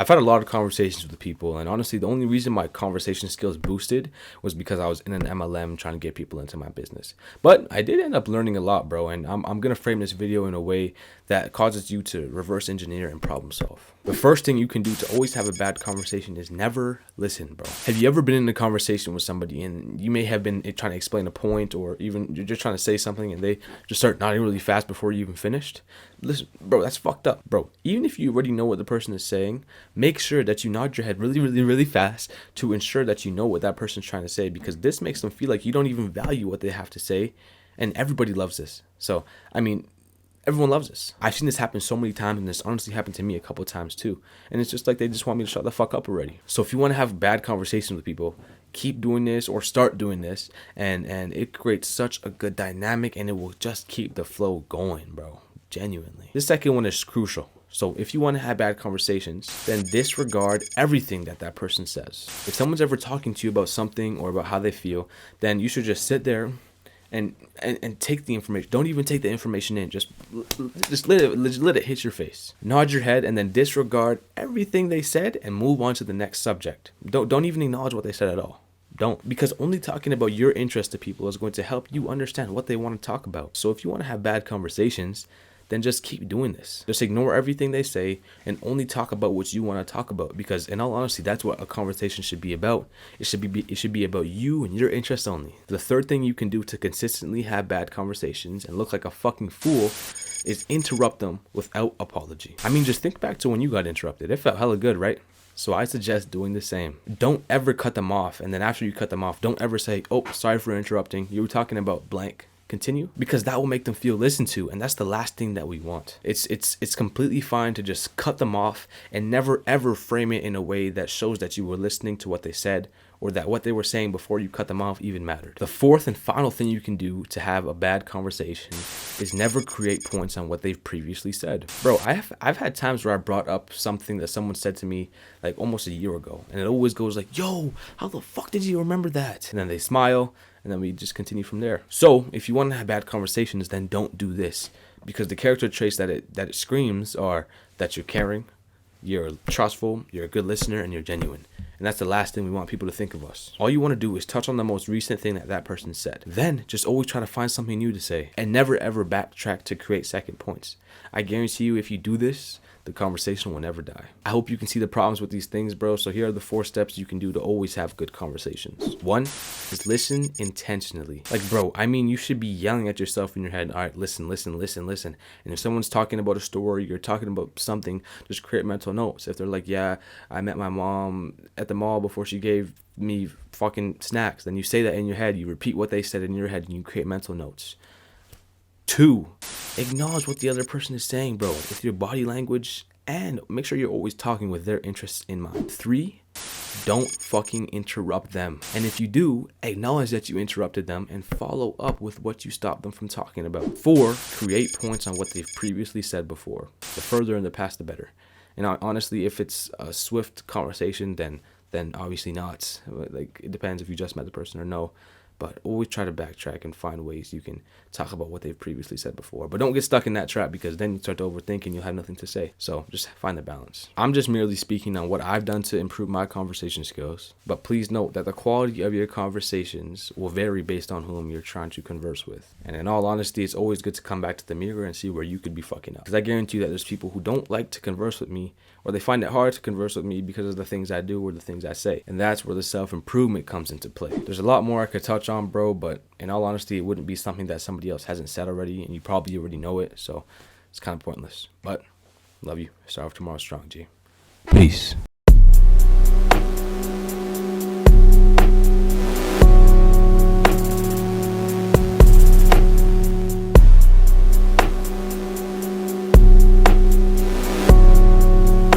I've had a lot of conversations with people, and honestly, the only reason my conversation skills boosted was because I was in an MLM trying to get people into my business. But I did end up learning a lot, bro, and I'm going to frame this video in a way that causes you to reverse engineer and problem solve. The first thing you can do to always have a bad conversation is never listen, bro. Have you ever been in a conversation with somebody and you may have been trying to explain a point, or even you're just trying to say something and they just start nodding really fast before you even finished? Listen, bro, that's fucked up, bro. Even if you already know what the person is saying, make sure that you nod your head really fast to ensure that you know what that person's trying to say, because this makes them feel like you don't even value what they have to say, and everybody loves this. So, I mean, everyone loves this. I've seen this happen so many times, and this honestly happened to me a couple of times too. And it's just like they just want me to shut the fuck up already. So if you want to have bad conversations with people, keep doing this or start doing this, and it creates such a good dynamic, and it will just keep the flow going, bro. Genuinely. The second one is crucial. So if you want to have bad conversations, then disregard everything that person says. If someone's ever talking to you about something or about how they feel, then you should just sit there and take the information. Don't even take the information in. Just let it hit your face. Nod your head and then disregard everything they said and move on to the next subject. Don't even acknowledge what they said at all. Don't, because only talking about your interest to people is going to help you understand what they want to talk about. So if you want to have bad conversations, then just keep doing this. Just ignore everything they say and only talk about what you want to talk about, because in all honesty, that's what a conversation should be about. It should be about you and your interests only. The third thing you can do to consistently have bad conversations and look like a fucking fool is interrupt them without apology. I mean, just think back to when you got interrupted. It felt hella good, right? So I suggest doing the same. Don't ever cut them off, and then after you cut them off, don't ever say, "Oh, sorry for interrupting. You were talking about blank. Continue," because that will make them feel listened to, and that's the last thing that we want. It's completely fine to just cut them off and never ever frame it in a way that shows that you were listening to what they said, or that what they were saying before you cut them off even mattered. The fourth and final thing you can do to have a bad conversation is never create points on what they've previously said. Bro, I've had times where I brought up something that someone said to me like almost a year ago, and it always goes like, "Yo, how the fuck did you remember that?" And then they smile, and then we just continue from there. So if you want to have bad conversations, then don't do this, because the character traits that it screams are that you're caring, you're trustful, you're a good listener, and you're genuine. And that's the last thing we want people to think of us. All you want to do is touch on the most recent thing that person said. Then just always try to find something new to say, and never ever backtrack to create second points. I guarantee you, if you do this, the conversation will never die. I hope you can see the problems with these things, bro. So here are the 4 steps you can do to always have good conversations. 1 is listen intentionally. Like, bro, I mean, you should be yelling at yourself in your head. All right, listen. And if someone's talking about a story, you're talking about something, just create mental notes. If they're like, "Yeah, I met my mom at the mall before she gave me fucking snacks," then you say that in your head. You repeat what they said in your head, and you create mental notes. 2, acknowledge what the other person is saying, bro, with your body language, and make sure you're always talking with their interests in mind. 3, don't fucking interrupt them. And if you do, acknowledge that you interrupted them and follow up with what you stopped them from talking about. 4, create points on what they've previously said before. The further in the past, the better. And honestly, if it's a swift conversation, then obviously not. Like, it depends if you just met the person or no. But always try to backtrack and find ways you can talk about what they've previously said before. But don't get stuck in that trap, because then you start to overthink and you'll have nothing to say. So just find the balance. I'm just merely speaking on what I've done to improve my conversation skills. But please note that the quality of your conversations will vary based on whom you're trying to converse with. And in all honesty, it's always good to come back to the mirror and see where you could be fucking up. Because I guarantee you that there's people who don't like to converse with me, or they find it hard to converse with me because of the things I do or the things I say. And that's where the self-improvement comes into play. There's a lot more I could touch on, bro, but in all honesty, it wouldn't be something that somebody else hasn't said already, and you probably already know it, so it's kind of pointless. But love you. Start off tomorrow strong, G. Peace.